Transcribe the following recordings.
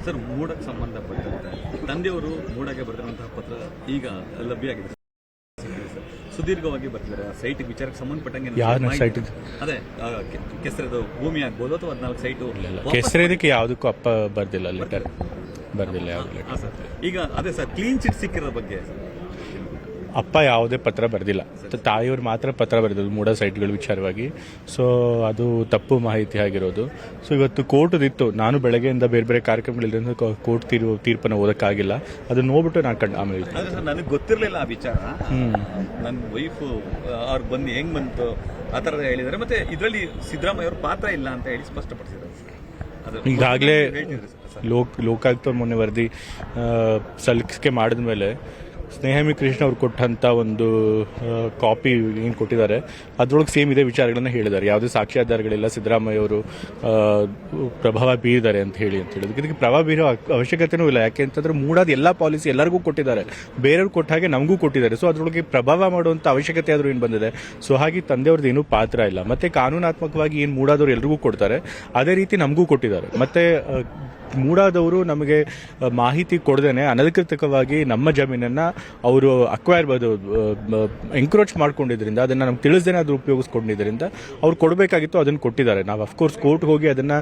Sir, ಮೂಡಕ್ಕೆ ಸಂಬಂಧಪಟ್ಟಂತೆ ತಂದೆಯವರು ಮೂಡಕ್ಕೆ ಬರೆದಿರುವಂತಹ ಪತ್ರ ಈಗ ಲಭ್ಯ ಆಗಿದೆ. ಸುದೀರ್ಘವಾಗಿ ಬರ್ತಿದ್ದಾರೆ ಸೈಟ್ ವಿಚಾರಕ್ಕೆ ಸಂಬಂಧಪಟ್ಟಂಗೆ. ಯಾವ ಸೈಟ್? ಅದೇ ಕೆಸರದು ಭೂಮಿ ಆಗ್ಬೋದು ಅಥವಾ 14 ಸೈಟು ಕೆಸರಿದಕ್ಕೆ ಯಾವುದಕ್ಕೂ ಅಪ್ಪ ಬರ್ದಿಲ್ಲ, ಲೆಟರ್ ಬರ್ದಿಲ್ಲ ಯಾವುದು ಲೆಟರ್. ಈಗ ಅದೇ ಸರ್, ಕ್ಲೀನ್ ಚಿಟ್ ಸಿಕ್ಕಿರೋ ಬಗ್ಗೆ ಅಪ್ಪ ಯಾವುದೇ ಪತ್ರ ಬರೆದಿಲ್ಲ, ತಾಯಿಯವರು ಮಾತ್ರ ಪತ್ರ ಬರೆದಿದ್ದು ಮೂಡ ಸೈಟ್ಗಳ ವಿಚಾರವಾಗಿ. ಸೊ ಅದು ತಪ್ಪು ಮಾಹಿತಿ ಆಗಿರೋದು. ಸೊ ಇವತ್ತು ಕೋರ್ಟ್ದಿತ್ತು, ನಾನು ಬೆಳಗ್ಗೆಯಿಂದ ಬೇರೆ ಬೇರೆ ಕಾರ್ಯಕ್ರಮಗಳಿಂದ ಕೋರ್ಟ್ ತೀರ್ಪನ್ನು ಓದಕ್ಕಾಗಿಲ್ಲ. ಅದನ್ನ ನೋಡ್ಬಿಟ್ಟು ನಾನು ಆಮೇಲೆ ನನಗೆ ಗೊತ್ತಿರಲಿಲ್ಲ ಆ ವಿಚಾರ. ನನ್ನ ವೈಫು ಅವ್ರು ಬಂದು ಹೆಂಗ್ ಬಂತು ಆ ಥರ ಹೇಳಿದ್ದಾರೆ. ಮತ್ತೆ ಇದರಲ್ಲಿ ಸಿದ್ದರಾಮಯ್ಯ ಅವ್ರ ಪಾತ್ರ ಇಲ್ಲ ಅಂತ ಹೇಳಿ ಸ್ಪಷ್ಟಪಡಿಸಿದ್ದಾರೆ. ಈಗಾಗಲೇ ಲೋಕಾಯುಕ್ತ ಮೊನ್ನೆ ವರದಿ ಸಲ್ಲಿಕೆ ಮಾಡಿದ ಮೇಲೆ ಸ್ನೇಹಮಿ ಕೃಷ್ಣ ಅವ್ರು ಕೊಟ್ಟಂಥ ಒಂದು ಕಾಪಿ ಏನು ಕೊಟ್ಟಿದ್ದಾರೆ ಅದರೊಳಗೆ ಸೇಮ್ ಇದೇ ವಿಚಾರಗಳನ್ನು ಹೇಳಿದ್ದಾರೆ. ಯಾವುದೇ ಸಾಕ್ಷ್ಯಾಧಾರಗಳಿಲ್ಲ, ಸಿದ್ದರಾಮಯ್ಯ ಅವರು ಪ್ರಭಾವ ಬೀರಿದ್ದಾರೆ ಅಂತ ಹೇಳಿದ್ರು. ಇದಕ್ಕೆ ಪ್ರಭಾವ ಬೀರೋ ಅವಶ್ಯಕತೆನೂ ಇಲ್ಲ. ಯಾಕೆ ಅಂತಂದ್ರೆ ಮೂಡಾದ ಎಲ್ಲ ಪಾಲಿಸಿ ಎಲ್ಲರಿಗೂ ಕೊಟ್ಟಿದ್ದಾರೆ, ಬೇರೆಯವ್ರು ಕೊಟ್ಟ ಹಾಗೆ ನಮಗೂ ಕೊಟ್ಟಿದ್ದಾರೆ. ಸೊ ಅದರೊಳಗೆ ಪ್ರಭಾವ ಮಾಡುವಂಥ ಅವಶ್ಯಕತೆ ಆದರೂ ಏನು ಬಂದಿದೆ. ಸೊ ಹಾಗೆ ತಂದೆಯವ್ರದ್ದು ಏನೂ ಪಾತ್ರ ಇಲ್ಲ. ಮತ್ತೆ ಕಾನೂನಾತ್ಮಕವಾಗಿ ಏನು ಮೂಡಾದವ್ರು ಎಲ್ರಿಗೂ ಕೊಡ್ತಾರೆ ಅದೇ ರೀತಿ ನಮಗೂ ಕೊಟ್ಟಿದ್ದಾರೆ. ಮತ್ತೆ ಮೂಡಾದವರು ನಮಗೆ ಮಾಹಿತಿ ಕೊಡದೇನೆ ಅನಧಿಕೃತವಾಗಿ ನಮ್ಮ ಜಮೀನನ್ನು ಅವರು ಅಕ್ವೈರ್ ಎಂಕ್ರೋಚ್ ಮಾಡ್ಕೊಂಡಿದ್ರಿಂದ, ಅದನ್ನು ನಮ್ಗೆ ತಿಳಿಸ್ದೇನೆ ಅದು ಉಪಯೋಗಿಸ್ಕೊಂಡಿದ್ದರಿಂದ ಅವ್ರು ಕೊಡಬೇಕಾಗಿತ್ತು, ಅದನ್ನು ಕೊಟ್ಟಿದ್ದಾರೆ. ನಾವು ಅಫ್ಕೋರ್ಸ್ ಕೋರ್ಟ್ ಹೋಗಿ ಅದನ್ನು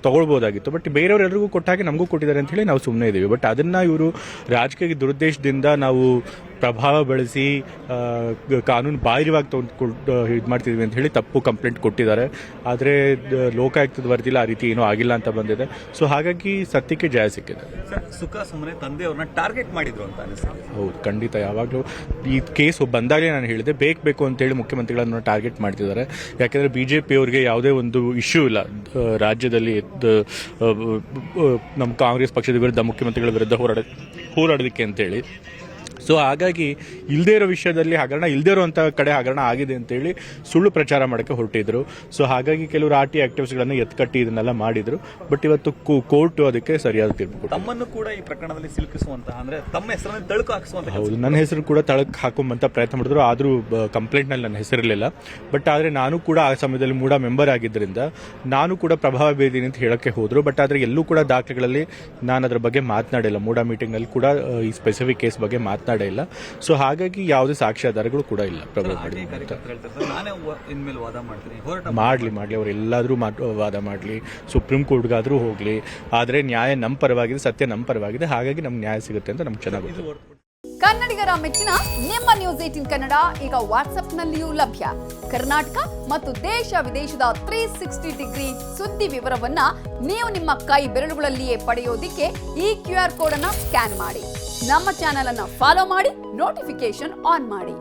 ತಗೊಳ್ಬೋದಾಗಿತ್ತು. ಬಟ್ ಬೇರೆಯವರೆಲ್ಲರಿಗೂ ಕೊಟ್ಟಾಗೆ ನಮಗೂ ಕೊಟ್ಟಿದ್ದಾರೆ ಅಂತ ಹೇಳಿ ನಾವು ಸುಮ್ಮನೆ ಇದ್ದೀವಿ. ಬಟ್ ಅದನ್ನು ಇವರು ರಾಜಕೀಯ ದುರುದ್ದೇಶದಿಂದ ನಾವು ಪ್ರಭಾವ ಬಳಸಿ ಕಾನೂನು ಬಾಹಿರವಾಗಿ ಇದು ಮಾಡ್ತಿದ್ವಿ ಅಂತ ಹೇಳಿ ತಪ್ಪು ಕಂಪ್ಲೇಂಟ್ ಕೊಟ್ಟಿದ್ದಾರೆ. ಆದರೆ ಲೋಕಾಯುಕ್ತದ ವರದಿಲ್ಲ ಆ ರೀತಿ ಏನೂ ಆಗಿಲ್ಲ ಅಂತ ಬಂದಿದೆ. ಸೊ ಹಾಗಾಗಿ ಸತ್ಯಕ್ಕೆ ಜಯ ಸಿಕ್ಕಿದೆ. ಸುಖ ಸುಮ್ಮನೆ ತಂದೆಯವ್ರನ್ನ ಟಾರ್ಗೆಟ್ ಮಾಡಿದ್ರು ಅಂತ ಅನಿಸ್ತದೆ. ಹೌದು, ಖಂಡಿತ. ಯಾವಾಗಲೂ ಈ ಕೇಸು ಬಂದಾಗಲೇ ನಾನು ಹೇಳಿದೆ, ಬೇಕು ಅಂತೇಳಿ ಮುಖ್ಯಮಂತ್ರಿಗಳನ್ನು ಟಾರ್ಗೆಟ್ ಮಾಡ್ತಿದ್ದಾರೆ. ಯಾಕೆಂದರೆ BJP ಅವರಿಗೆ ಯಾವುದೇ ಒಂದು ಇಶ್ಯೂ ಇಲ್ಲ ರಾಜ್ಯದಲ್ಲಿ ನಮ್ಮ ಕಾಂಗ್ರೆಸ್ ಪಕ್ಷದ ವಿರುದ್ಧ, ಮುಖ್ಯಮಂತ್ರಿಗಳ ವಿರುದ್ಧ ಹೋರಾಡೋದಕ್ಕೆ ಅಂತೇಳಿ. ಸೊ ಹಾಗಾಗಿ ಇಲ್ಲದೇ ಇರೋ ವಿಷಯದಲ್ಲಿ ಹಗರಣ, ಇಲ್ಲದೇ ಇರೋಂಥ ಕಡೆ ಹಗರಣ ಆಗಿದೆ ಅಂತೇಳಿ ಸುಳ್ಳು ಪ್ರಚಾರ ಮಾಡೋಕ್ಕೆ ಹೊರಟಿದ್ರು. ಸೊ ಹಾಗಾಗಿ ಕೆಲವರು RT ಆಕ್ಟಿವಿಸ್ಟ್ಗಳನ್ನು ಎತ್ಕಟ್ಟಿ ಇದನ್ನೆಲ್ಲ ಮಾಡಿದ್ರು. ಬಟ್ ಇವತ್ತು ಕೋರ್ಟ್ ಅದಕ್ಕೆ ಸರಿಯಾದ ತೀರ್ಪು ಕೊಟ್ಟು ತಮ್ಮನ್ನು ಕೂಡ ಈ ಪ್ರಕರಣದಲ್ಲಿ ಸಿಲುಕಿಸುವಂತಹ, ಅಂದ್ರೆ ತಮ್ಮ ಹೆಸರನ್ನು ತಳಕು ಹಾಕಿಸುವಂತ. ಹೌದು, ನನ್ನ ಹೆಸರು ಕೂಡ ತಳಕು ಹಾಕುವಂತ ಪ್ರಯತ್ನ ಮಾಡಿದ್ರು. ಆದರೂ ಕಂಪ್ಲೇಂಟ್ನಲ್ಲಿ ನನ್ನ ಹೆಸರಿರಲಿಲ್ಲ. ಬಟ್ ಆದರೆ ನಾನು ಕೂಡ ಆ ಸಮಯದಲ್ಲಿ ಮೂಡ ಮೆಂಬರ್ ಆಗಿದ್ದರಿಂದ ನಾನು ಕೂಡ ಪ್ರಭಾವ ಬೀರಿದ್ದೀನಿ ಅಂತ ಹೇಳಕ್ಕೆ ಹೋದ್ರು. ಬಟ್ ಆದರೆ ಎಲ್ಲೂ ಕೂಡ ದಾಖಲೆಗಳಲ್ಲಿ ನಾನು ಅದರ ಬಗ್ಗೆ ಮಾತನಾಡಿಲ್ಲ. ಮೂಡ ಮೀಟಿಂಗ್ನಲ್ಲಿ ಕೂಡ ಈ ಸ್ಪೆಸಿಫಿಕ್ ಕೇಸ್ ಬಗ್ಗೆ ಮಾತನಾಡಿಲ್ಲ. ಸೊ ಹಾಗಾಗಿ ಯಾವುದೇ ಸಾಕ್ಷ್ಯಾಧಾರಗಳು ಕೂಡ ಇಲ್ಲ. ಮಾಡಲಿ ಅವ್ರು ಎಲ್ಲಾದರೂ ವಾದ ಮಾಡಲಿ, ಸುಪ್ರೀಂ ಕೋರ್ಟ್ಗಾದರೂ ಹೋಗಲಿ. ಆದರೆ ನ್ಯಾಯ ನಮ್ಮ ಪರವಾಗಿದೆ, ಸತ್ಯ ನಮ್ಮ ಪರವಾಗಿದೆ. ಹಾಗಾಗಿ ನಮ್ಗೆ ನ್ಯಾಯ ಸಿಗುತ್ತೆ ಅಂತ ನಮ್ಗೆ ಚೆನ್ನಾಗಿ ಗೊತ್ತು. ಕನ್ನಡಿಗರ ಮೆಚ್ಚಿನ ನಿಮ್ಮ ನ್ಯೂಸ್ 18 ಕನ್ನಡ ಈಗ ವಾಟ್ಸ್ಆಪ್ನಲ್ಲಿಯೂ ಲಭ್ಯ. ಕರ್ನಾಟಕ ಮತ್ತು ದೇಶ ವಿದೇಶದ 360 ಡಿಗ್ರಿ ಸುದ್ದಿ ವಿವರವನ್ನ ನೀವು ನಿಮ್ಮ ಕೈ ಬೆರಳುಗಳಲ್ಲಿಯೇ ಪಡೆಯೋದಿಕ್ಕೆ ಈ QR ಕೋಡ್ ಅನ್ನು ಸ್ಕ್ಯಾನ್ ಮಾಡಿ. ನಮ್ಮ ಚಾನೆಲ್ ಅನ್ನು ಫಾಲೋ ಮಾಡಿ, ನೋಟಿಫಿಕೇಶನ್ ಆನ್ ಮಾಡಿ.